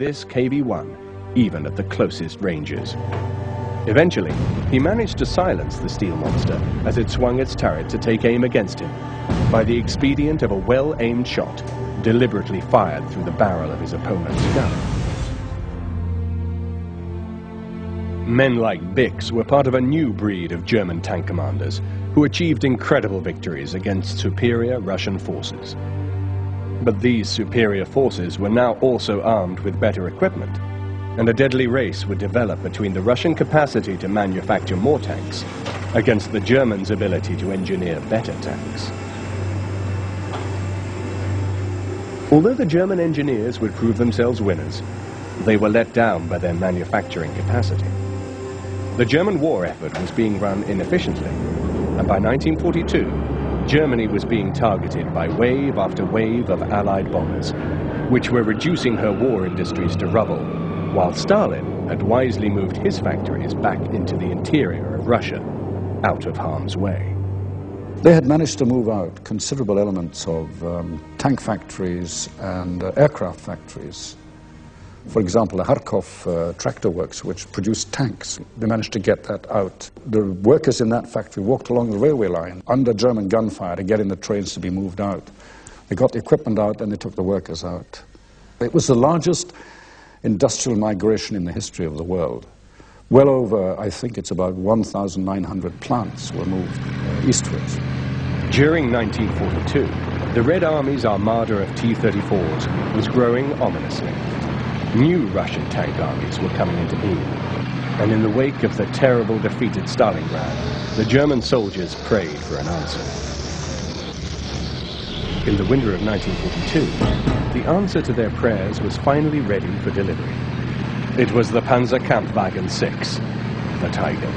this KV-1, even at the closest ranges. Eventually, he managed to silence the steel monster as it swung its turret to take aim against him by the expedient of a well-aimed shot, deliberately fired through the barrel of his opponent's gun. Men like Bix were part of a new breed of German tank commanders who achieved incredible victories against superior Russian forces. But these superior forces were now also armed with better equipment, and a deadly race would develop between the Russian capacity to manufacture more tanks against the Germans' ability to engineer better tanks. Although the German engineers would prove themselves winners, they were let down by their manufacturing capacity. The German war effort was being run inefficiently, and by 1942, Germany was being targeted by wave after wave of Allied bombers, which were reducing her war industries to rubble, while Stalin had wisely moved his factories back into the interior of Russia, out of harm's way. They had managed to move out considerable elements of tank factories and aircraft factories. For example, the Kharkov tractor works, which produced tanks, they managed to get that out. The workers in that factory walked along the railway line under German gunfire to get in the trains to be moved out. They got the equipment out and they took the workers out. It was the largest industrial migration in the history of the world. Well over, I think it's about 1,900 plants were moved eastwards. During 1942, the Red Army's armada of T-34s was growing ominously. New Russian tank armies were coming into being, and in the wake of the terrible defeat at Stalingrad, the German soldiers prayed for an answer. In the winter of 1942, the answer to their prayers was finally ready for delivery. It was the Panzer Kampfwagen 6, the Tiger.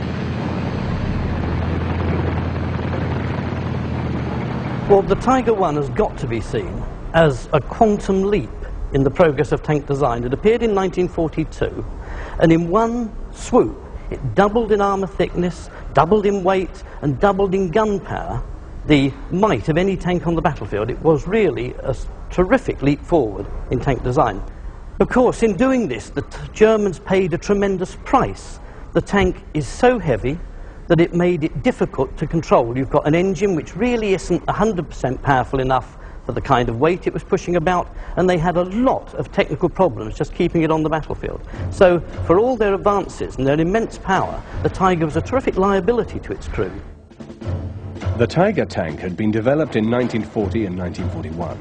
Well, the Tiger I has got to be seen as a quantum leap in the progress of tank design. It appeared in 1942, and in one swoop, it doubled in armour thickness, doubled in weight, and doubled in gun power the might of any tank on the battlefield. It was really a terrific leap forward in tank design. Of course, in doing this, the Germans paid a tremendous price. The tank is so heavy that it made it difficult to control. You've got an engine which really isn't 100% powerful enough for the kind of weight it was pushing about, and they had a lot of technical problems just keeping it on the battlefield. So, for all their advances and their immense power, the Tiger was a terrific liability to its crew. The Tiger tank had been developed in 1940 and 1941.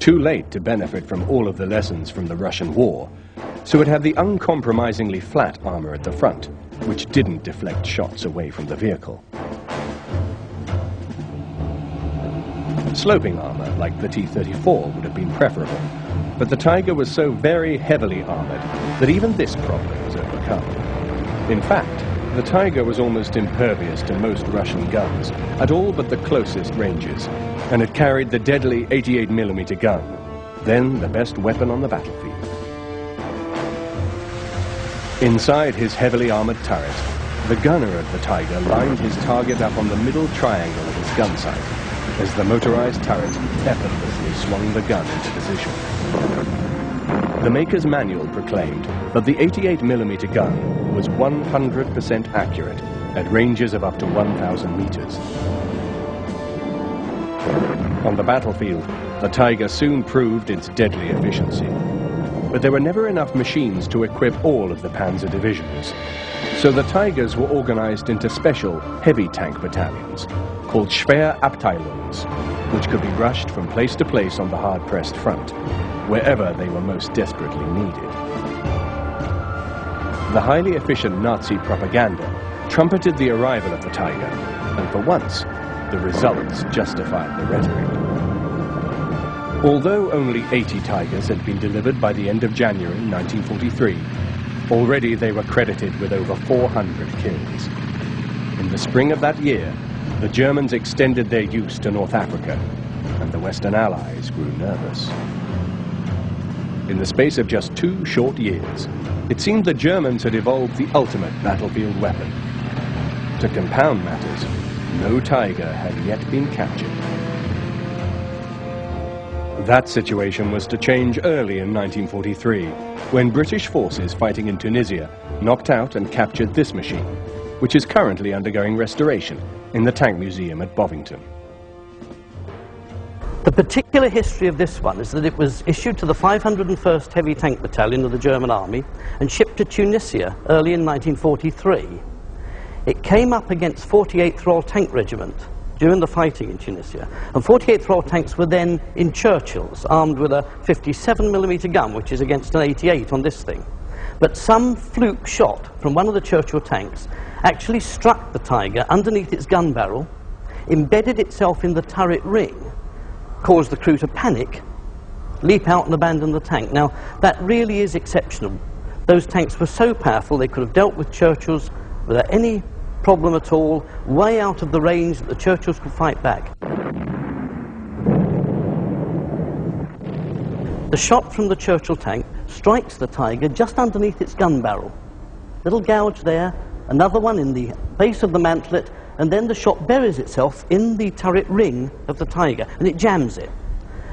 Too late to benefit from all of the lessons from the Russian war, so it had the uncompromisingly flat armor at the front, which didn't deflect shots away from the vehicle. Sloping armor, like the T-34, would have been preferable, but the Tiger was so very heavily armored that even this problem was overcome. In fact, the Tiger was almost impervious to most Russian guns at all but the closest ranges, and it carried the deadly 88mm gun, then the best weapon on the battlefield. Inside his heavily armored turret, the gunner of the Tiger lined his target up on the middle triangle of his gun sight as the motorized turret effortlessly swung the gun into position. The maker's manual proclaimed that the 88mm gun was 100% accurate at ranges of up to 1,000 meters. On the battlefield, the Tiger soon proved its deadly efficiency. But there were never enough machines to equip all of the Panzer divisions. So the Tigers were organized into special heavy tank battalions called Schwerabteilungs, which could be rushed from place to place on the hard-pressed front, wherever they were most desperately needed. The highly efficient Nazi propaganda trumpeted the arrival of the Tiger, and for once, the results justified the rhetoric. Although only 80 Tigers had been delivered by the end of January 1943, already they were credited with over 400 kills. In the spring of that year, the Germans extended their use to North Africa, and the Western Allies grew nervous. In the space of just 2 short years, it seemed the Germans had evolved the ultimate battlefield weapon. To compound matters, no Tiger had yet been captured. That situation was to change early in 1943, when British forces fighting in Tunisia knocked out and captured this machine, which is currently undergoing restoration in the Tank Museum at Bovington. The particular history of this one is that it was issued to the 501st Heavy Tank Battalion of the German Army and shipped to Tunisia early in 1943. It came up against 48th Royal Tank Regiment during the fighting in Tunisia, and 48th Royal tanks were then in Churchills, armed with a 57mm gun, which is against an 88 on this thing. But some fluke shot from one of the Churchill tanks actually struck the Tiger underneath its gun barrel, embedded itself in the turret ring, caused the crew to panic, leap out and abandon the tank. Now, that really is exceptional. Those tanks were so powerful they could have dealt with Churchills without any problem at all, way out of the range that the Churchills could fight back. The shot from the Churchill tank strikes the Tiger just underneath its gun barrel. Little gouge there, another one in the base of the mantlet, and then the shot buries itself in the turret ring of the Tiger, and it jams it.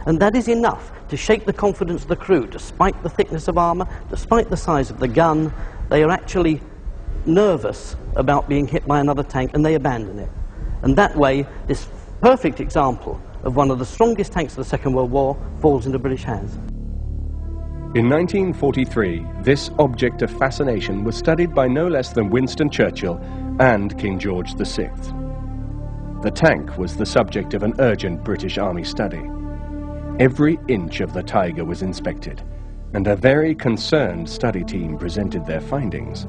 And that is enough to shake the confidence of the crew. Despite the thickness of armour, despite the size of the gun, they are actually nervous about being hit by another tank, and they abandon it. And that way, this perfect example of one of the strongest tanks of the Second World War falls into British hands. In 1943, this object of fascination was studied by no less than Winston Churchill and King George VI. The tank was the subject of an urgent British Army study. Every inch of the Tiger was inspected, and a very concerned study team presented their findings.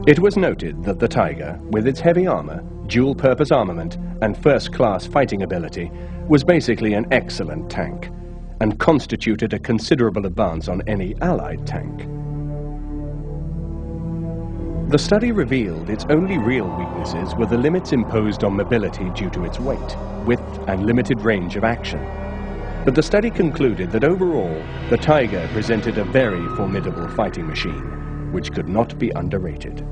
It was noted that the Tiger, with its heavy armor, dual-purpose armament, and first-class fighting ability, was basically an excellent tank, and constituted a considerable advance on any Allied tank. The study revealed its only real weaknesses were the limits imposed on mobility due to its weight, width, and limited range of action. But the study concluded that overall, the Tiger presented a very formidable fighting machine, which could not be underrated.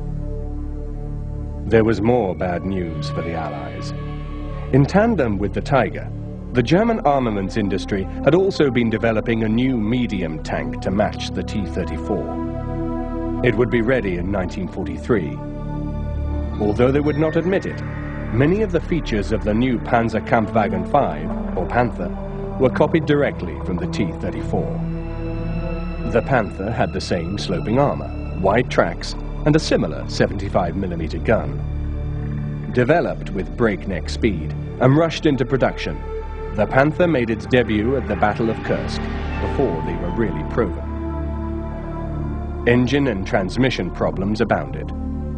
There was more bad news for the Allies. In tandem with the Tiger, the German armaments industry had also been developing a new medium tank to match the T-34. It would be ready in 1943. Although they would not admit it, many of the features of the new Panzer Kampfwagen V, or Panther, were copied directly from the T-34. The Panther had the same sloping armor, wide tracks, and a similar 75mm gun. Developed with breakneck speed and rushed into production, the Panther made its debut at the Battle of Kursk before they were really proven. Engine and transmission problems abounded.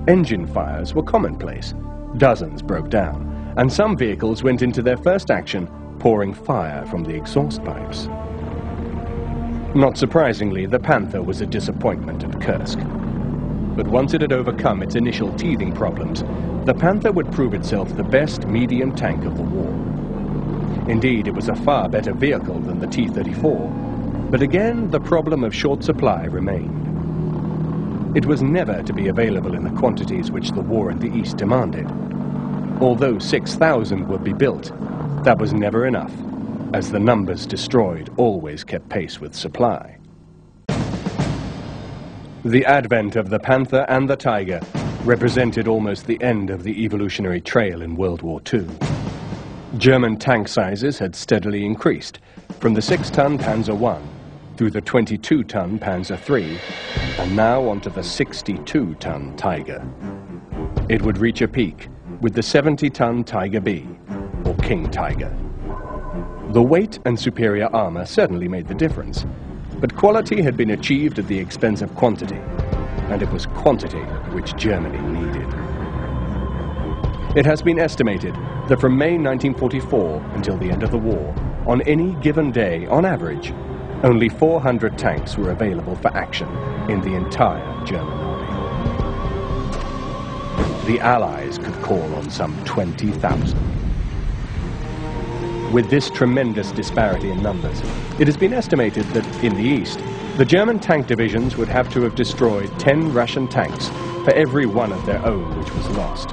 Engine fires were commonplace. Dozens broke down, and some vehicles went into their first action pouring fire from the exhaust pipes. Not surprisingly, the Panther was a disappointment at Kursk. But once it had overcome its initial teething problems, the Panther would prove itself the best medium tank of the war. Indeed, it was a far better vehicle than the T-34, but again, the problem of short supply remained. It was never to be available in the quantities which the war in the East demanded. Although 6,000 would be built, that was never enough, as the numbers destroyed always kept pace with supply. The advent of the Panther and the Tiger represented almost the end of the evolutionary trail in World War II. German tank sizes had steadily increased, from the 6-ton Panzer I through the 22-ton Panzer III, and now onto the 62-ton Tiger. It would reach a peak with the 70-ton Tiger B, or King Tiger. The weight and superior armor certainly made the difference, but quality had been achieved at the expense of quantity, and it was quantity which Germany needed. It has been estimated that from May 1944 until the end of the war, on any given day, on average, only 400 tanks were available for action in the entire German army. The Allies could call on some 20,000. With this tremendous disparity in numbers, it has been estimated that in the East, the German tank divisions would have to have destroyed 10 Russian tanks for every one of their own which was lost.